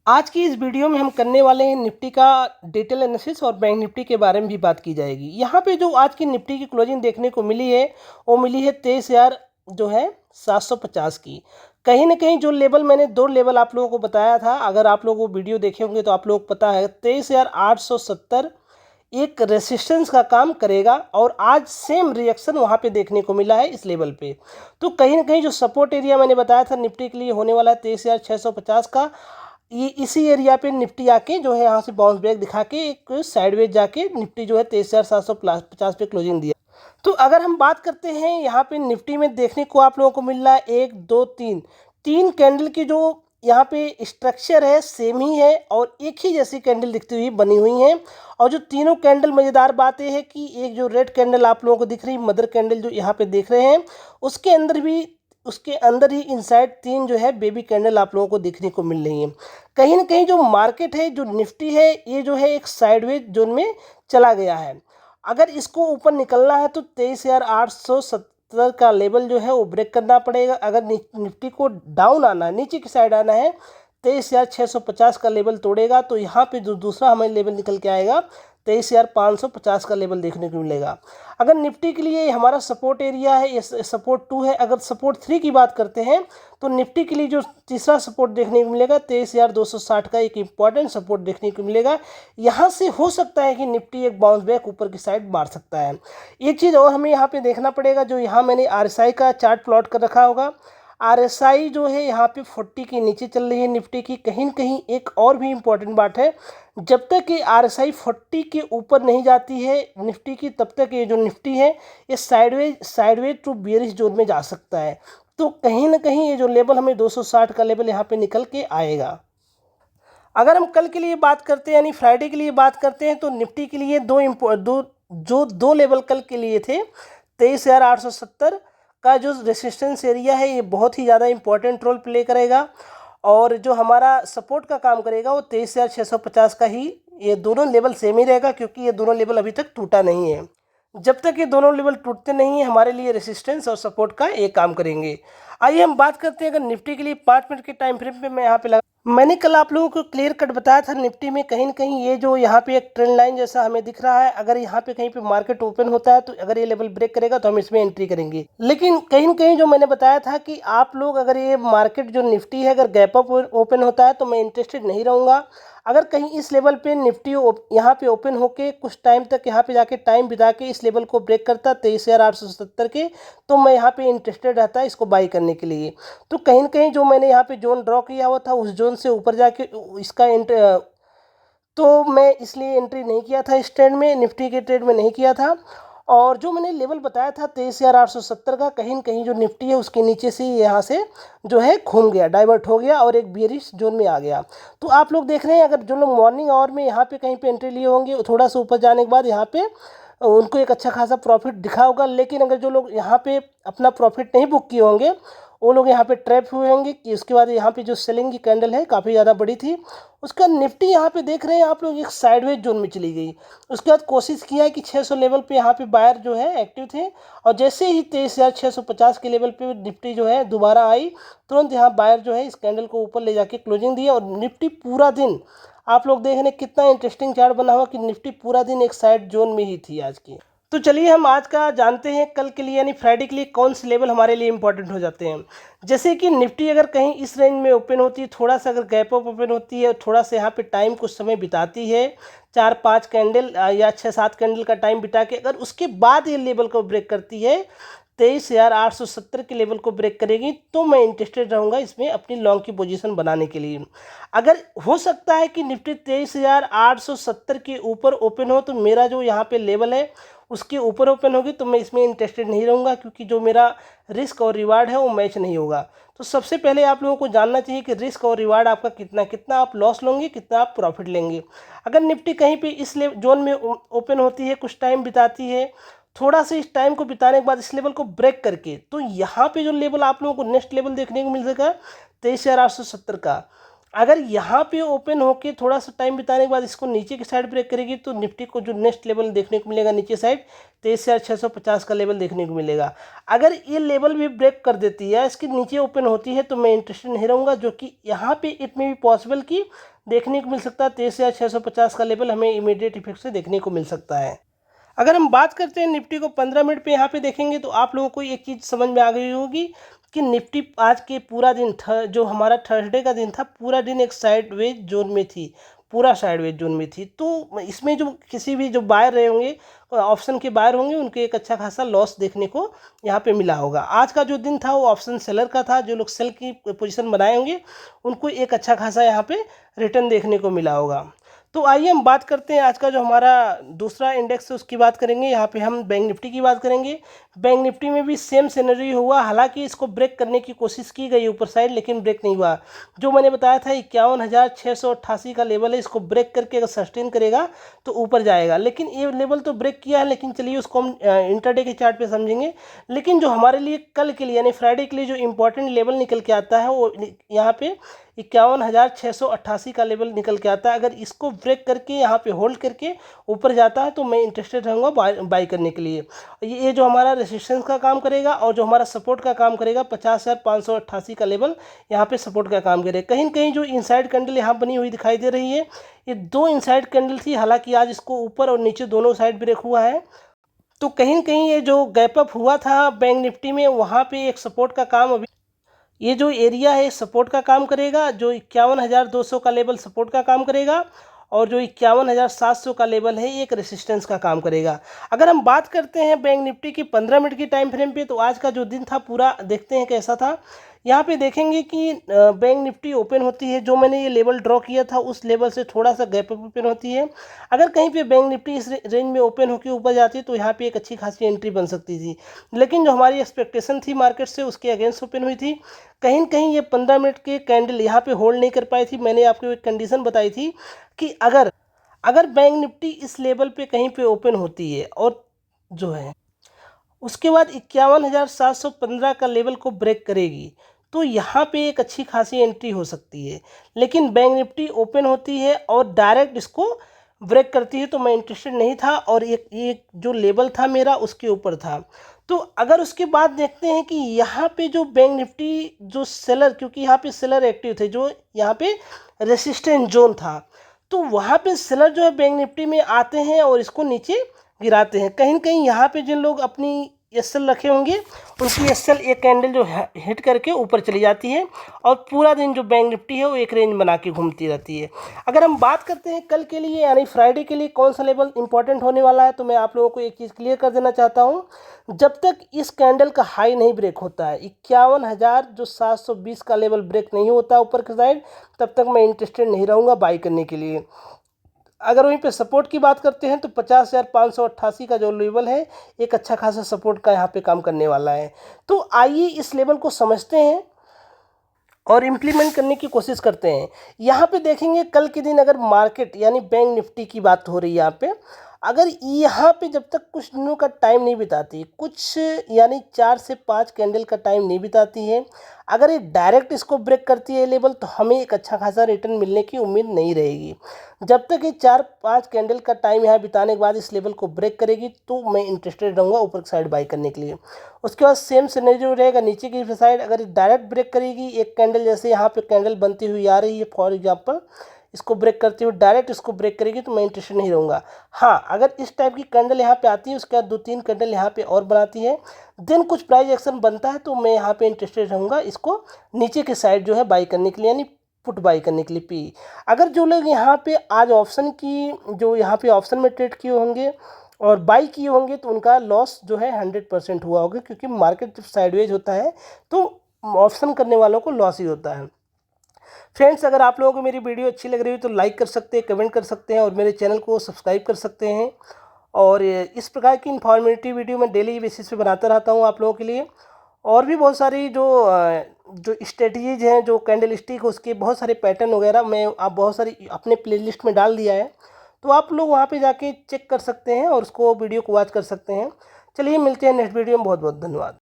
आज की इस वीडियो में हम करने वाले हैं निफ्टी का डिटेल एनालिसिस और बैंक निफ्टी के बारे में भी बात की जाएगी। यहाँ पे जो आज की निफ्टी की क्लोजिंग देखने को मिली है वो मिली है 23,000 जो है 750 की। कहीं ना कहीं जो लेवल मैंने दो लेवल आप लोगों को बताया था, अगर आप लोग वो वीडियो देखे होंगे तो आप लोग को पता है 23,870 एक रेसिस्टेंस का काम करेगा और आज सेम रिएक्शन वहाँ पे देखने को मिला है इस लेवल पे। तो कहीं ना कहीं जो सपोर्ट एरिया मैंने बताया था निफ्टी के लिए होने वाला है 23,650 का, ये इसी एरिया पे निफ्टी आके जो है यहाँ से बाउंस बैक दिखा के एक साइडवेज जाके निफ्टी जो है 23,750 पे क्लोजिंग दिया। तो अगर हम बात करते हैं यहाँ पे निफ्टी में देखने को आप लोगों को मिल रहा है 1 2 3 तीन कैंडल की जो यहाँ पे स्ट्रक्चर है सेम ही है और एक ही जैसी कैंडल दिखती हुई बनी हुई है। और जो तीनों कैंडल मज़ेदार बात यह है कि एक जो रेड कैंडल आप लोगों को दिख रही मदर कैंडल जो यहाँ पे देख रहे हैं उसके अंदर ही इनसाइड तीन जो है बेबी कैंडल आप लोगों को देखने को मिल रही है। कहीं ना कहीं जो मार्केट है जो निफ्टी है ये जो है एक साइडवेज जोन में चला गया है। अगर इसको ऊपर निकलना है तो 23,870 का लेवल जो है वो ब्रेक करना पड़ेगा। अगर निफ्टी को डाउन आना है, नीचे की साइड आना है, 23,650 का लेवल तोड़ेगा तो यहाँ पे जो दूसरा हमें लेवल निकल के आएगा 23,550 का लेवल देखने को मिलेगा। अगर निफ्टी के लिए हमारा सपोर्ट एरिया है, ये सपोर्ट 2 है। अगर सपोर्ट 3 की बात करते हैं तो निफ्टी के लिए जो तीसरा सपोर्ट देखने को मिलेगा 23,260 का एक इम्पॉर्टेंट सपोर्ट देखने को मिलेगा। यहाँ से हो सकता है कि निफ्टी एक बाउंस बैक ऊपर की साइड मार सकता है। एक चीज़ और हमें यहाँ पे देखना पड़ेगा, जो यहाँ मैंने RSI का चार्ट प्लॉट कर रखा होगा, RSI जो है यहाँ पे 40 के नीचे चल रही है निफ्टी की। कहीं न कहीं एक और भी इम्पॉर्टेंट बात है, जब तक कि RSI 40 के ऊपर नहीं जाती है निफ्टी की, तब तक ये जो निफ्टी है ये साइडवेज टू बेयरिश जोन में जा सकता है। तो कहीं ना कहीं ये जो लेवल हमें 260 का लेवल यहाँ पे निकल के आएगा। अगर हम कल के लिए बात करते हैं यानी फ्राइडे के लिए बात करते हैं तो निफ्टी के लिए दो लेवल कल के लिए थे। 23,870 का जो रेसिस्टेंस एरिया है ये बहुत ही ज़्यादा इंपॉर्टेंट रोल प्ले करेगा और जो हमारा सपोर्ट का काम करेगा वो 23,650 का ही। ये दोनों लेवल सेम ही रहेगा क्योंकि ये दोनों लेवल अभी तक टूटा नहीं है। जब तक ये दोनों लेवल टूटते नहीं है हमारे लिए रेसिस्टेंस और सपोर्ट का ये काम करेंगे। आइए हम बात करते हैं अगर निफ्टी के लिए 5 मिनट के टाइम फ्रेम पे मैं यहाँ पे मैंने कल आप लोगों को क्लियर कट बताया था निफ्टी में कहीं ना कहीं ये जो यहाँ पे एक ट्रेंड लाइन जैसा हमें दिख रहा है, अगर यहाँ पे कहीं पे मार्केट ओपन होता है तो अगर ये लेवल ब्रेक करेगा तो हम इसमें एंट्री करेंगे। लेकिन कहीं ना कहीं जो मैंने बताया था कि आप लोग अगर ये मार्केट जो निफ्टी है अगर गैप अप ओपन होता है तो मैं इंटरेस्टेड नहीं रहूँगा। अगर कहीं इस लेवल पे निफ्टी यहाँ पे ओपन होके कुछ टाइम तक यहाँ पे जाके टाइम बिता के इस लेवल को ब्रेक करता 23,870 के, तो मैं यहाँ पे इंटरेस्टेड रहता इसको बाई करने के लिए। तो कहीं ना कहीं जो मैंने यहाँ पे जोन ड्रॉ किया हुआ था उस जोन से ऊपर जाके इसका तो मैं इसलिए एंट्री नहीं किया था इस ट्रेड में, निफ्टी के ट्रेड में नहीं किया था। और जो मैंने लेवल बताया था 23,870 का, कहीं ना कहीं जो निफ्टी है उसके नीचे से यहाँ से जो है घूम गया, डाइवर्ट हो गया और एक बियरिश जोन में आ गया। तो आप लोग देख रहे हैं अगर जो लोग मॉर्निंग आवर में यहाँ पे कहीं पे एंट्री लिए होंगे थोड़ा सा ऊपर जाने के बाद यहाँ पे उनको एक अच्छा खासा प्रॉफिट दिखा होगा। लेकिन अगर जो लोग यहाँ पे अपना प्रॉफिट नहीं बुक किए होंगे वो लोग यहाँ पे ट्रैप हुए होंगे कि उसके बाद यहाँ पे जो सेलिंग की कैंडल है काफ़ी ज़्यादा बड़ी थी, उसका निफ्टी यहाँ पे देख रहे हैं आप लोग एक साइडवेज जोन में चली गई। उसके बाद कोशिश किया है कि 600 लेवल पे यहाँ पे बायर जो है एक्टिव थे और जैसे ही 23,650 के लेवल पे निफ्टी जो है दोबारा आई, तुरंत यहाँ बायर जो है इस कैंडल को ऊपर ले जाके क्लोजिंग दी और निफ्टी पूरा दिन आप लोग देख रहे हैं कितना इंटरेस्टिंग चार्ट बना हुआ कि निफ्टी पूरा दिन एक साइड जोन में ही थी आज की। तो चलिए हम आज का जानते हैं कल के लिए यानी फ्राइडे के लिए कौन से लेवल हमारे लिए इंपॉर्टेंट हो जाते हैं। जैसे कि निफ्टी अगर कहीं इस रेंज में ओपन होती है, थोड़ा सा अगर गैप अप ओपन होती है, थोड़ा सा यहाँ पे टाइम कुछ समय बिताती है, 4-5 कैंडल या 6-7 कैंडल का टाइम बिता के, अगर उसके बाद ये लेवल को ब्रेक करती है 23,870 के लेवल को ब्रेक करेगी तो मैं इंटरेस्टेड रहूँगा इसमें अपनी लॉन्ग की पोजीशन बनाने के लिए। अगर हो सकता है कि निफ्टी 23,870 के ऊपर ओपन हो तो मेरा जो यहाँ पे लेवल है उसके ऊपर ओपन होगी तो मैं इसमें इंटरेस्टेड नहीं रहूँगा क्योंकि जो मेरा रिस्क और रिवार्ड है वो मैच नहीं होगा। तो सबसे पहले आप लोगों को जानना चाहिए कि रिस्क और रिवार्ड आपका कितना आप लॉस लेंगे, कितना आप प्रॉफिट लेंगे। अगर निफ्टी कहीं पे इस जोन में ओपन होती है, कुछ टाइम बिताती है, थोड़ा सा इस टाइम को बिताने के बाद इस लेवल को ब्रेक करके, तो यहाँ पे जो लेवल आप लोगों को नेक्स्ट लेवल देखने को मिल सकेगा 23,870 का। अगर यहाँ पे ओपन होके थोड़ा सा टाइम बिताने के बाद इसको नीचे की साइड ब्रेक करेगी तो निफ्टी को जो नेक्स्ट लेवल देखने को मिलेगा नीचे साइड 23,650 का लेवल देखने को मिलेगा। अगर ये लेवल भी ब्रेक कर देती है, इसके नीचे ओपन होती है तो मैं इंटरेस्टेड नहीं रहूँगा, जो कि यहाँ पे इट में भी पॉसिबल कि देखने को मिल सकता है। 23,650 का लेवल हमें इमीडिएट इफेक्ट से देखने को मिल सकता है। अगर हम बात करते हैं निफ्टी को 15 मिनट पे यहाँ पे देखेंगे तो आप लोगों को एक चीज़ समझ में आ गई होगी कि निफ्टी आज के पूरा दिन जो हमारा थर्सडे का दिन था, पूरा दिन एक साइडवेज जोन में थी, पूरा साइडवेज जोन में थी। तो इसमें जो किसी भी जो बायर रहे होंगे, ऑप्शन के बायर होंगे, उनके एक अच्छा खासा लॉस देखने को यहाँ पे मिला होगा। आज का जो दिन था वो ऑप्शन सेलर का था। जो लोग सेल की पोजीशन बनाए होंगे उनको एक अच्छा खासा यहाँ पे रिटर्न देखने को मिला होगा। तो आइए हम बात करते हैं आज का जो हमारा दूसरा इंडेक्स है उसकी बात करेंगे। यहाँ पे हम बैंक निफ्टी की बात करेंगे। बैंक निफ्टी में भी सेम सिनेरियो हुआ, हालांकि इसको ब्रेक करने की कोशिश की गई ऊपर साइड, लेकिन ब्रेक नहीं हुआ। जो मैंने बताया था 51,688 का लेवल है, इसको ब्रेक करके अगर सस्टेन करेगा तो ऊपर जाएगा। लेकिन ये लेवल तो ब्रेक किया है, लेकिन चलिए उसको हम इंटरडे के चार्ट पे समझेंगे। लेकिन जो हमारे लिए कल के लिए यानी फ्राइडे के लिए जो इंपॉर्टेंट लेवल निकल के आता है वो यहाँ पे 51,688 का लेवल निकल के आता है। अगर इसको ब्रेक करके यहाँ पे होल्ड करके ऊपर जाता है तो मैं इंटरेस्टेड रहूँगा बाय करने के लिए। ये जो हमारा रेजिस्टेंस का काम करेगा और जो हमारा सपोर्ट का काम करेगा 50,588 का लेवल यहाँ पे सपोर्ट का काम करेगा। कहीं कहीं जो इनसाइड कैंडल यहाँ बनी हुई दिखाई दे रही है, ये 2 इनसाइड कैंडल थी, हालांकि आज इसको ऊपर और नीचे दोनों साइड ब्रेक हुआ है। तो कहीं कहीं ये जो गैप अप हुआ था बैंक निफ्टी में, वहाँ पे एक सपोर्ट का काम अभी ये जो एरिया है सपोर्ट का काम करेगा। जो 51,200 का लेवल सपोर्ट का काम करेगा और जो 51,700 का लेवल है एक रेसिस्टेंस का काम करेगा। अगर हम बात करते हैं बैंक निफ्टी की 15 मिनट की टाइम फ्रेम पे, तो आज का जो दिन था पूरा देखते हैं कैसा था। यहाँ पे देखेंगे कि बैंक निफ्टी ओपन होती है, जो मैंने ये लेवल ड्रॉ किया था उस लेवल से थोड़ा सा गैप अप ओपन होती है। अगर कहीं पे बैंक निफ्टी इस रेंज में ओपन होकर ऊपर जाती है तो यहाँ पे एक अच्छी खासी एंट्री बन सकती थी, लेकिन जो हमारी एक्सपेक्टेशन थी मार्केट से उसके अगेंस्ट ओपन हुई थी। कहीं कहीं ये 15 मिनट के कैंडल यहाँ पे होल्ड नहीं कर पाई थी। मैंने आपको एक कंडीशन बताई थी कि अगर बैंक निफ्टी इस लेवल पे कहीं पे ओपन होती है और जो है उसके बाद 51,715 का लेवल को ब्रेक करेगी तो यहाँ पे एक अच्छी खासी एंट्री हो सकती है। लेकिन बैंक निफ्टी ओपन होती है और डायरेक्ट इसको ब्रेक करती है तो मैं इंटरेस्टेड नहीं था, और एक जो लेवल था मेरा उसके ऊपर था। तो अगर उसके बाद देखते हैं कि यहाँ पे जो बैंक निफ्टी जो सेलर, क्योंकि यहाँ पे सेलर एक्टिव थे, जो यहाँ पे रेसिस्टेंट जोन था, तो वहाँ पे सेलर जो है बैंक निफ्टी में आते हैं और इसको नीचे गिराते हैं। कहीं कहीं यहाँ पे जिन लोग अपनी एसएल रखे होंगे उनकी एसएल एक कैंडल जो हिट करके ऊपर चली जाती है और पूरा दिन जो बैंक निफ्टी है वो एक रेंज बना के घूमती रहती है। अगर हम बात करते हैं कल के लिए यानी फ्राइडे के लिए कौन सा लेवल इंपॉर्टेंट होने वाला है, तो मैं आप लोगों को एक चीज़ क्लियर कर देना चाहता हूँ। जब तक इस कैंडल का हाई नहीं ब्रेक होता है 51,720 का लेवल ब्रेक नहीं होता ऊपर की साइड, तब तक मैं इंटरेस्टेड नहीं रहूँगा बाई करने के लिए। अगर वहीं पे सपोर्ट की बात करते हैं तो 50,588 का जो लेवल है एक अच्छा खासा सपोर्ट का यहाँ पे काम करने वाला है। तो आइए इस लेवल को समझते हैं और इम्प्लीमेंट करने की कोशिश करते हैं। यहाँ पे देखेंगे कल के दिन अगर मार्केट यानी बैंक निफ्टी की बात हो रही है यहाँ पे, अगर यहाँ पे जब तक कुछ दिनों का टाइम नहीं बिताती, कुछ यानी 4 से 5 कैंडल का टाइम नहीं बिताती है, अगर ये डायरेक्ट इसको ब्रेक करती है लेवल, तो हमें एक अच्छा खासा रिटर्न मिलने की उम्मीद नहीं रहेगी। जब तक ये 4-5 कैंडल का टाइम यहाँ बिताने के बाद इस लेवल को ब्रेक करेगी तो मैं इंटरेस्टेड रहूँगा ऊपर की साइड बाई करने के लिए। उसके बाद सेम सिनेरियो रहेगा नीचे की साइड, अगर डायरेक्ट ब्रेक करेगी एक कैंडल, जैसे यहाँ पे कैंडल बनती हुई आ रही है फॉर एग्जांपल, इसको ब्रेक करते हुए डायरेक्ट इसको ब्रेक करेगी तो मैं इंटरेस्टेड नहीं रहूँगा। हाँ, अगर इस टाइप की कैंडल यहाँ पे आती है उसके बाद 2-3 कैंडल यहाँ पे और बनाती है, देन कुछ प्राइस एक्शन बनता है, तो मैं यहाँ पे इंटरेस्टेड रहूँगा इसको नीचे के साइड जो है बाई करने के लिए, यानी पुट बाई करने के लिए पी। अगर जो लोग यहाँ पे आज ऑप्शन की जो यहाँ पे ऑप्शन में ट्रेड किए होंगे और बाई किए होंगे तो उनका लॉस जो है 100% हुआ होगा, क्योंकि मार्केट जब साइडवेज होता है तो ऑप्शन करने वालों को लॉस ही होता है। फ्रेंड्स, अगर आप लोगों को मेरी वीडियो अच्छी लग रही है तो लाइक कर सकते हैं, कमेंट कर सकते हैं और मेरे चैनल को सब्सक्राइब कर सकते हैं। और इस प्रकार की इन्फॉर्मेटिव वीडियो मैं डेली बेसिस पे बनाता रहता हूँ आप लोगों के लिए। और भी बहुत सारी जो स्ट्रेटजीज हैं, जो कैंडल स्टिक उसके बहुत सारे पैटर्न वगैरह मैं आप बहुत सारी अपने प्लेलिस्ट में डाल दिया है, तो आप लोग वहाँ पे जाके चेक कर सकते हैं और उसको वीडियो को वॉच कर सकते हैं। चलिए मिलते हैं नेक्स्ट वीडियो में। बहुत बहुत धन्यवाद।